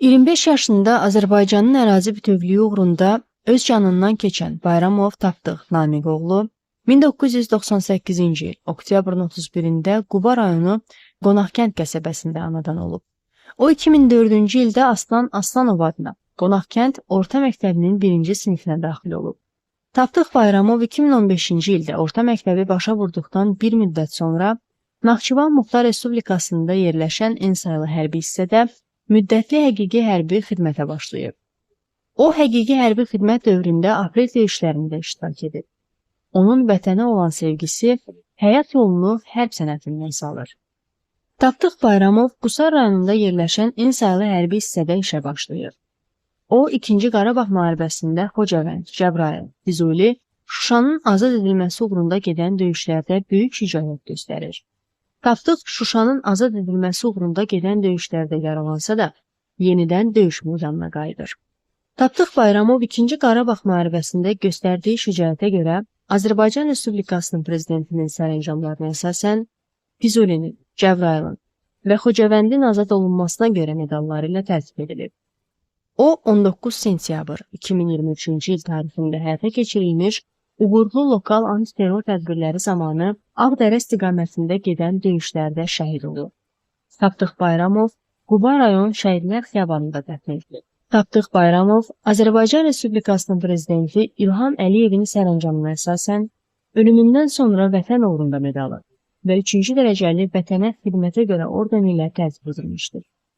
25 yaşında Azərbaycanın ərazi bütövlüyü uğrunda öz canından keçən Bayramov Tapdıq Namiq oğlu 1998-ci il oktyabrın 31-də Quba rayonu Qonaqkənd qəsəbəsində anadan olub. O 2004-cü ildə Aslan Aslanov adına Qonaqkənd Orta Məktəbinin 1-ci sinifinə daxil olub. Tapdıq Bayramov 2015-ci ildə orta məktəbi başa vurduqdan bir müddət sonra Naxçıvan Muxtar Respublikasında yerləşən Ensaylı hərbi hissədə müddətli həqiqi hərbi xidmətə başlayıb. O, həqiqi hərbi xidmət dövründə aprel döyüşlərində iştirak edib. Onun vətənə olan sevgisi həyat yolunu hərb sənətindən salır. Tapdıq Bayramov Qusar rayonunda yerləşən Ensaylı hərbi hissədə işə başlayır. O, 2-ci Qarabağ müharibəsində Xocavənd, Cəbrayıl, Füzuli, Şuşanın azad edilməsi uğrunda gedən döyüşlərdə böyük şücaət göstərir. Tapdıq Şuşanın azad edilməsi uğrunda gedən döyüşlərdə yaralansa da, yenidən döyüş meydanına qayıdır. Tapdıq Bayramov 2-ci Qarabağ müharibəsində göstərdiyi şücaətə görə Azərbaycan Respublikasının prezidentinin sərəncamlarına əsasən Füzulinin, Cəbrayılın və Xocavəndin azad olunmasına görə medalları ilə təltif edilib. O, 19 sentyabr 2023-cü il tarixində həyata keçirilmiş uğurlu lokal antiterror tədbirləri zamanı Ağdərə istiqamətində gedən döyüşlərdə şəhid olub. Tapdıq Bayramov Quba rayon Şəhidlər Xiyabanında dəfn edilib. Tapdıq Bayramov Azərbaycan Respublikasının prezidenti İlham Əliyevin sərəncamına əsasən ölümündən sonra Vətən uğrunda medalı və 3-cü dərəcəli vətənə xidmətə görə ordeni ilə təltif edilmişdir.